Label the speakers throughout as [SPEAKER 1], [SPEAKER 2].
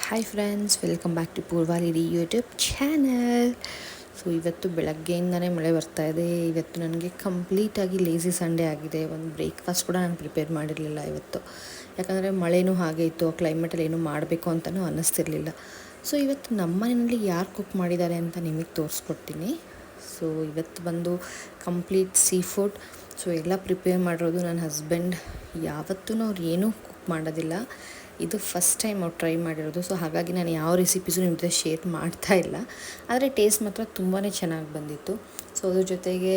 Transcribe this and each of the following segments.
[SPEAKER 1] Hi friends, welcome back to ಪೂರ್ವಾಲಿಡಿ YouTube channel. So ಇವತ್ತು ಬೆಳಗ್ಗೆಯಿಂದನೇ ಮಳೆ ಬರ್ತಾ ಇದೆ. ಇವತ್ತು ನನಗೆ ಕಂಪ್ಲೀಟಾಗಿ ಲೇಝಿ ಸಂಡೇ ಆಗಿದೆ. ಒಂದು ಬ್ರೇಕ್ಫಾಸ್ಟ್ ಕೂಡ ನಾನು ಪ್ರಿಪೇರ್ ಮಾಡಿರಲಿಲ್ಲ ಇವತ್ತು, ಯಾಕಂದರೆ ಮಳೆನೂ ಹಾಗೆ ಇತ್ತು. ಕ್ಲೈಮೇಟಲ್ಲಿ ಏನೂ ಮಾಡಬೇಕು ಅಂತಲೂ ಅನ್ನಿಸ್ತಿರ್ಲಿಲ್ಲ. ಸೊ ಇವತ್ತು ನಮ್ಮ ಮನೆಯಲ್ಲಿ ಯಾರು ಕುಕ್ ಮಾಡಿದ್ದಾರೆ ಅಂತ ನಿಮಗೆ ತೋರಿಸ್ಕೊಡ್ತೀನಿ. ಸೊ ಇವತ್ತು ಬಂದು ಕಂಪ್ಲೀಟ್ ಸೀ ಫುಡ್. ಸೊ ಎಲ್ಲ ಪ್ರಿಪೇರ್ ಮಾಡಿರೋದು ನನ್ನ ಹಸ್ಬೆಂಡ್. ಯಾವತ್ತೂ ಅವ್ರು ಏನೂ ಕುಕ್ ಮಾಡೋದಿಲ್ಲ, ಇದು ಫಸ್ಟ್ ಟೈಮ್ ಅವ್ರು ಟ್ರೈ ಮಾಡಿರೋದು. ಸೊ ಹಾಗಾಗಿ ನಾನು ಯಾವ ರೆಸಿಪೀಸು ನಿಮ್ಮ ಜೊತೆ ಶೇರ್ ಮಾಡ್ತಾ ಇಲ್ಲ. ಆದರೆ ಟೇಸ್ಟ್ ಮಾತ್ರ ತುಂಬಾ ಚೆನ್ನಾಗಿ ಬಂದಿತ್ತು. ಸೊ ಅದ್ರ ಜೊತೆಗೆ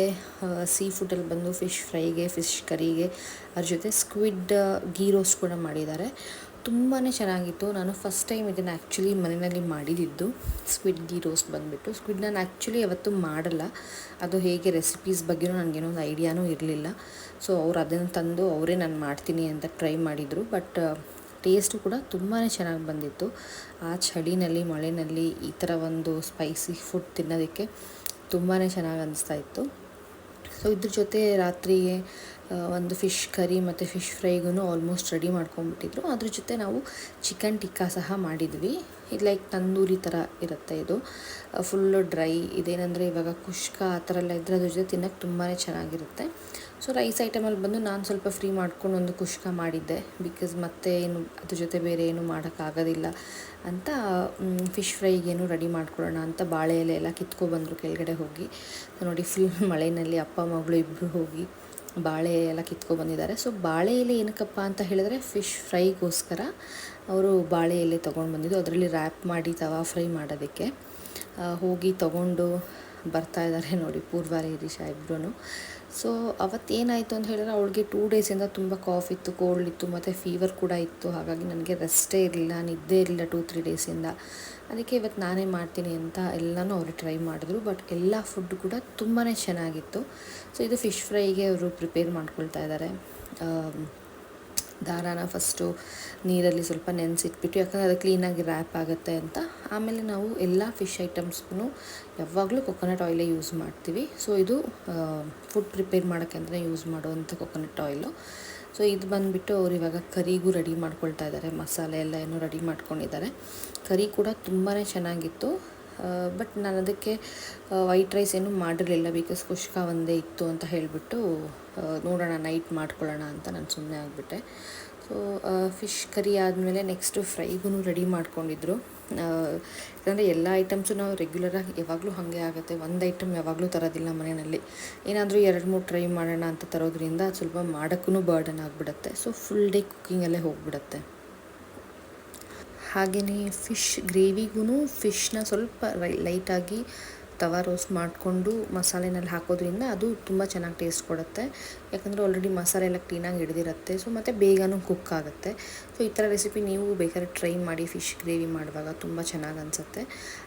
[SPEAKER 1] ಸೀ ಫುಡ್ಡಲ್ಲಿ ಬಂದು ಫಿಶ್ ಫ್ರೈಗೆ, ಫಿಶ್ ಕರಿಗೆ, ಅದ್ರ ಜೊತೆ ಸ್ಕ್ವಿಡ್ ಗೀ ರೋಸ್ಟ್ ಕೂಡ ಮಾಡಿದ್ದಾರೆ. ತುಂಬಾ ಚೆನ್ನಾಗಿತ್ತು. ನಾನು ಫಸ್ಟ್ ಟೈಮ್ ಇದನ್ನು ಆ್ಯಕ್ಚುಲಿ ಮನೆಯಲ್ಲಿ ಮಾಡಿದ್ದು. ಸ್ಕ್ವಿಡ್ ಗೀ ರೋಸ್ಟ್ ಬಂದುಬಿಟ್ಟು, ಸ್ಕ್ವಿಡ್ ನಾನು ಆ್ಯಕ್ಚುಲಿ ಯಾವತ್ತೂ ಮಾಡಲ್ಲ. ಅದು ಹೇಗೆ ರೆಸಿಪೀಸ್ ಬಗ್ಗೆಯೂ ನನಗೇನೋ ಒಂದು ಐಡಿಯಾನೂ ಇರಲಿಲ್ಲ. ಸೊ ಅವ್ರು ಅದನ್ನು ತಂದು ಅವರೇ ನಾನು ಮಾಡ್ತೀನಿ ಅಂತ ಟ್ರೈ ಮಾಡಿದರು. ಬಟ್ ಟೇಸ್ಟು ಕೂಡ ತುಂಬಾ ಚೆನ್ನಾಗಿ ಬಂದಿತ್ತು. ಆ ಚಳಿನಲ್ಲಿ, ಮಳೆಯಲ್ಲಿ ಈ ಥರ ಒಂದು ಸ್ಪೈಸಿ ಫುಡ್ ತಿನ್ನೋದಕ್ಕೆ ತುಂಬಾ ಚೆನ್ನಾಗಿ ಅನಿಸ್ತಾ ಇತ್ತು. ಸೊ ಇದ್ರ ಜೊತೆ ರಾತ್ರಿಗೆ ಒಂದು ಫಿಶ್ ಕರಿ ಮತ್ತು ಫಿಶ್ ಫ್ರೈಗೂ ಆಲ್ಮೋಸ್ಟ್ ರೆಡಿ ಮಾಡ್ಕೊಂಬಿಟ್ಟಿದ್ರು. ಅದ್ರ ಜೊತೆ ನಾವು ಚಿಕನ್ ಟಿಕ್ಕಾ ಸಹ ಮಾಡಿದ್ವಿ. ಇದು ಲೈಕ್ ತಂದೂರಿ ಥರ ಇರುತ್ತೆ. ಇದು ಫುಲ್ಲು ಡ್ರೈ. ಇದೇನೆಂದರೆ ಇವಾಗ ಕುಷ್ಕ ಆ ಥರ ಎಲ್ಲ ಇದ್ದರೆ ಅದ್ರ ಜೊತೆ ತಿನ್ನೋಕ್ಕೆ ತುಂಬಾ ಚೆನ್ನಾಗಿರುತ್ತೆ. ಸೊ ರೈಸ್ ಐಟಮಲ್ಲಿ ಬಂದು ನಾನು ಸ್ವಲ್ಪ ಫ್ರೀ ಮಾಡ್ಕೊಂಡು ಒಂದು ಕುಷ್ಕ ಮಾಡಿದ್ದೆ. ಬಿಕಾಸ್ ಮತ್ತೆ ಏನು ಅದ್ರ ಜೊತೆ ಬೇರೆ ಏನು ಮಾಡೋಕ್ಕಾಗೋದಿಲ್ಲ ಅಂತ ಫಿಶ್ ಫ್ರೈಗೇನು ರೆಡಿ ಮಾಡ್ಕೊಳ್ಳೋಣ ಅಂತ ಬಾಳೆ ಎಲೆ ಎಲ್ಲ ಕಿತ್ಕೊಬಂದರು ಕೆಳಗಡೆ ಹೋಗಿ. ನೋಡಿ, ಫುಲ್ ಮಳೆಯಲ್ಲಿ ಅಪ್ಪ ಮಗಳು ಇಬ್ಬರು ಹೋಗಿ ಬಾಳೆ ಎಲ್ಲ ಕಿತ್ಕೊಬಂದಿದ್ದಾರೆ. ಸೊ ಬಾಳೆ ಎಲೆ ಏನಕ್ಕಪ್ಪ ಅಂತ ಹೇಳಿದ್ರೆ ಫಿಶ್ ಫ್ರೈಗೋಸ್ಕರ ಅವರು ಬಾಳೆ ಎಲೆ ತೊಗೊಂಡು ಬಂದಿದ್ದು. ಅದರಲ್ಲಿ ರ್ಯಾಪ್ ಮಾಡಿ ತವಾ ಫ್ರೈ ಮಾಡೋದಕ್ಕೆ ಹೋಗಿ ತೊಗೊಂಡು ಬರ್ತಾ ಇದ್ದಾರೆ. ನೋಡಿ, ಪೂರ್ವಾಲಿ ರಿಷಾ ಇಬ್ಬರೂ. ಸೊ ಅವತ್ತೇನಾಯಿತು ಅಂತ ಹೇಳಿದ್ರೆ ಅವಳಿಗೆ 2 ಡೇಸಿಂದ ತುಂಬ ಕಾಫ್ ಇತ್ತು, ಕೋಲ್ಡ್ ಇತ್ತು ಮತ್ತು ಫೀವರ್ ಕೂಡ ಇತ್ತು. ಹಾಗಾಗಿ ನನಗೆ ರೆಸ್ಟೇ ಇರಲಿಲ್ಲ, ನಿದ್ದೆ ಇರಲಿಲ್ಲ 2-3 ಡೇಸಿಂದ. ಅದಕ್ಕೆ ಇವತ್ತು ನಾನೇ ಮಾಡ್ತೀನಿ ಅಂತ ಎಲ್ಲನೂ ಅವರು ಟ್ರೈ ಮಾಡಿದ್ರು. ಬಟ್ ಎಲ್ಲ ಫುಡ್ ಕೂಡ ತುಂಬಾ ಚೆನ್ನಾಗಿತ್ತು. ಸೊ ಇದು ಫಿಶ್ ಫ್ರೈಗೆ ಅವರು ಪ್ರಿಪೇರ್ ಮಾಡ್ಕೊಳ್ತಾ ಇದ್ದಾರೆ. ದಾರಾನ ಫಸ್ಟು ನೀರಲ್ಲಿ ಸ್ವಲ್ಪ ನೆನೆಸಿಟ್ಬಿಟ್ಟು, ಯಾಕಂದರೆ ಅದು ಕ್ಲೀನಾಗಿ ರ್ಯಾಪ್ ಆಗುತ್ತೆ ಅಂತ. ಆಮೇಲೆ ನಾವು ಎಲ್ಲ ಫಿಶ್ ಐಟಮ್ಸ್ಗೂ ಯಾವಾಗಲೂ ಕೊಕೊನಟ್ ಆಯಿಲೇ ಯೂಸ್ ಮಾಡ್ತೀವಿ. ಸೊ ಇದು ಫುಡ್ ಪ್ರಿಪೇರ್ ಮಾಡೋಕ್ಕೆ ಅಂತಲೇ ಯೂಸ್ ಮಾಡುವಂಥ ಕೊಕೊನಟ್ ಆಯಿಲು. ಸೊ ಇದು ಬಂದುಬಿಟ್ಟು ಅವ್ರು ಇವಾಗ ಕರಿಗೂ ರೆಡಿ ಮಾಡ್ಕೊಳ್ತಾ ಇದ್ದಾರೆ. ಮಸಾಲೆ ಎಲ್ಲ ಏನೋ ರೆಡಿ ಮಾಡ್ಕೊಂಡಿದ್ದಾರೆ. ಕರಿ ಕೂಡ ತುಂಬಾ ಚೆನ್ನಾಗಿತ್ತು. ಬಟ್ ನಾನು ಅದಕ್ಕೆ ವೈಟ್ ರೈಸ್ ಏನೂ ಮಾಡಿರಲಿಲ್ಲ, ಬಿಕಾಸ್ ಕುಷ್ಕ ಒಂದೇ ಇತ್ತು ಅಂತ ಹೇಳಿಬಿಟ್ಟು ನೋಡೋಣ ನೈಟ್ ಮಾಡ್ಕೊಳ್ಳೋಣ ಅಂತ ನಾನು ಸುಮ್ಮನೆ ಆಗಿಬಿಟ್ಟೆ. ಸೊ ಫಿಶ್ ಕರಿ ಆದಮೇಲೆ ನೆಕ್ಸ್ಟು ಫ್ರೈಗೂ ರೆಡಿ ಮಾಡ್ಕೊಂಡಿದ್ರು. ಯಾಕಂದರೆ ಎಲ್ಲ ಐಟಮ್ಸು ನಾವು ರೆಗ್ಯುಲರಾಗಿ ಯಾವಾಗಲೂ ಹಾಗೆ ಆಗುತ್ತೆ. ಒಂದು ಐಟಮ್ ಯಾವಾಗಲೂ ತರೋದಿಲ್ಲ ಮನೆಯಲ್ಲಿ. ಏನಾದರೂ 2-3 ಟ್ರೈ ಮಾಡೋಣ ಅಂತ ತರೋದ್ರಿಂದ ಅದು ಸ್ವಲ್ಪ ಮಾಡೋಕ್ಕೂ ಬರ್ಡನ್ ಆಗಿಬಿಡುತ್ತೆ. ಸೊ ಫುಲ್ ಡೇ ಕುಕ್ಕಿಂಗಲ್ಲೇ ಹೋಗಿಬಿಡುತ್ತೆ. ಹಾಗೆಯೇ ಫಿಶ್ ಗ್ರೇವಿಗೂ ಫಿಶ್ನ ಸ್ವಲ್ಪ ಲೈಟಾಗಿ ತವಾ ರೋಸ್ಟ್ ಮಾಡಿಕೊಂಡು ಮಸಾಲೆನಲ್ಲಿ ಹಾಕೋದ್ರಿಂದ ಅದು ತುಂಬ ಚೆನ್ನಾಗಿ ಟೇಸ್ಟ್ ಕೊಡುತ್ತೆ. ಯಾಕಂದರೆ ಆಲ್ರೆಡಿ ಮಸಾಲೆ ಎಲ್ಲ ಕ್ಲೀನಾಗಿ ಹಿಡಿದಿರುತ್ತೆ. ಸೊ ಮತ್ತು ಬೇಗನೂ ಕುಕ್ ಆಗುತ್ತೆ. ಸೊ ಈ ಥರ ರೆಸಿಪಿ ನೀವು ಬೇಕಾದ್ರೆ ಟ್ರೈ ಮಾಡಿ. ಫಿಶ್ ಗ್ರೇವಿ ಮಾಡುವಾಗ ತುಂಬ ಚೆನ್ನಾಗಿ ಅನಿಸುತ್ತೆ.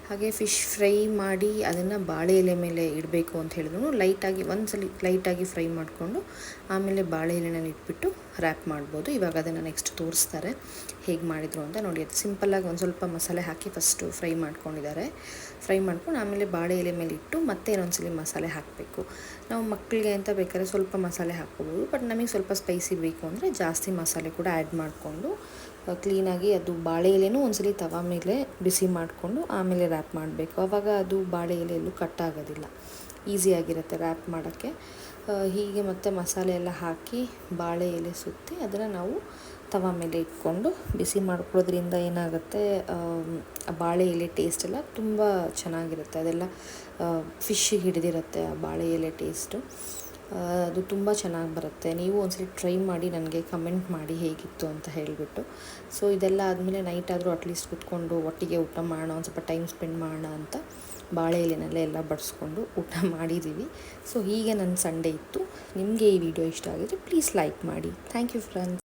[SPEAKER 1] ಹಾಗೆ ಫಿಶ್ ಫ್ರೈ ಮಾಡಿ ಅದನ್ನು ಬಾಳೆ ಎಲೆ ಮೇಲೆ ಇಡಬೇಕು ಅಂತ ಹೇಳಿದ್ರು ಲೈಟಾಗಿ ಒಂದ್ಸಲ ಲೈಟಾಗಿ ಫ್ರೈ ಮಾಡಿಕೊಂಡು ಆಮೇಲೆ ಬಾಳೆ ಎಲೆನಲ್ಲಿ ಇಟ್ಬಿಟ್ಟು ರ್ಯಾಪ್ ಮಾಡ್ಬೋದು. ಇವಾಗ ಅದನ್ನು ನೆಕ್ಸ್ಟ್ ತೋರಿಸ್ತಾರೆ ಹೇಗೆ ಮಾಡಿದರು ಅಂತ. ನೋಡಿ, ಅದು ಸಿಂಪಲ್ಲಾಗಿ ಒಂದು ಸ್ವಲ್ಪ ಮಸಾಲೆ ಹಾಕಿ ಫಸ್ಟು ಫ್ರೈ ಮಾಡ್ಕೊಂಡಿದ್ದಾರೆ. ಫ್ರೈ ಮಾಡ್ಕೊಂಡು ಆಮೇಲೆ ಬಾಳೆ ಎಲೆ ಮೇಲೆ ಇಟ್ಟು ಮತ್ತೆ ಇನ್ನೊಂದ್ಸಲಿ ಮಸಾಲೆ ಹಾಕಬೇಕು. ನಾವು ಮಕ್ಕಳಿಗೆ ಅಂತ ಬೇಕಾದ್ರೆ ಸ್ವಲ್ಪ ಮಸಾಲೆ ಹಾಕ್ಕೋಬೋದು. ಬಟ್ ನಮಗೆ ಸ್ವಲ್ಪ ಸ್ಪೈಸಿ ಬೇಕು ಅಂದರೆ ಜಾಸ್ತಿ ಮಸಾಲೆ ಕೂಡ ಆ್ಯಡ್ ಮಾಡಿಕೊಂಡು ಕ್ಲೀನಾಗಿ ಅದು ಬಾಳೆ ಎಲೆನೂ ಒಂದ್ಸಲಿ ತವಾ ಮೇಲೆ ಬಿಸಿ ಮಾಡಿಕೊಂಡು ಆಮೇಲೆ ರ್ಯಾಪ್ ಮಾಡಬೇಕು. ಆವಾಗ ಅದು ಬಾಳೆ ಎಲೆ ಎಲ್ಲೂ ಕಟ್ಟಾಗೋದಿಲ್ಲ, ಈಸಿಯಾಗಿರುತ್ತೆ ರ್ಯಾಪ್ ಮಾಡೋಕ್ಕೆ. ಹೀಗೆ ಮತ್ತು ಮಸಾಲೆ ಎಲ್ಲ ಹಾಕಿ ಬಾಳೆ ಎಲೆ ಸುತ್ತಿ ಅದನ್ನು ನಾವು ತವಾ ಮೇಲೆ ಇಟ್ಕೊಂಡು ಬಿಸಿ ಮಾಡ್ಕೊಳ್ಳೋದ್ರಿಂದ ಏನಾಗುತ್ತೆ, ಬಾಳೆ ಎಲೆ ಟೇಸ್ಟ್ ಎಲ್ಲ ತುಂಬ ಚೆನ್ನಾಗಿರುತ್ತೆ. ಅದೆಲ್ಲ ಫಿಶ್ಶಿಗೆ ಹಿಡಿದಿರುತ್ತೆ ಆ ಬಾಳೆ ಎಲೆ ಟೇಸ್ಟು. ಅದು ತುಂಬ ಚೆನ್ನಾಗಿ ಬರುತ್ತೆ. ನೀವು ಒಂದ್ಸಲಿ ಟ್ರೈ ಮಾಡಿ ನನಗೆ ಕಮೆಂಟ್ ಮಾಡಿ ಹೇಗಿತ್ತು ಅಂತ ಹೇಳಿಬಿಟ್ಟು. ಸೊ ಇದೆಲ್ಲ ಆದಮೇಲೆ ನೈಟ್ ಆದರೂ ಅಟ್ಲೀಸ್ಟ್ ಕುತ್ಕೊಂಡು ಒಟ್ಟಿಗೆ ಊಟ ಮಾಡೋಣ, ಒಂದು ಸ್ವಲ್ಪ ಟೈಮ್ ಸ್ಪೆಂಡ್ ಮಾಡೋಣ ಅಂತ ಬಾಳೆ ಎಲೆನಲ್ಲೇ ಎಲ್ಲ ಬಡಿಸ್ಕೊಂಡು ಊಟ ಮಾಡಿದ್ದೀವಿ. ಸೊ ಹೀಗೆ ನನ್ನ ಸಂಡೇ ಇತ್ತು. ನಿಮಗೆ ಈ ವಿಡಿಯೋ ಇಷ್ಟ ಆಗಿದ್ರೆ ಪ್ಲೀಸ್ ಲೈಕ್ ಮಾಡಿ. Thank you friends.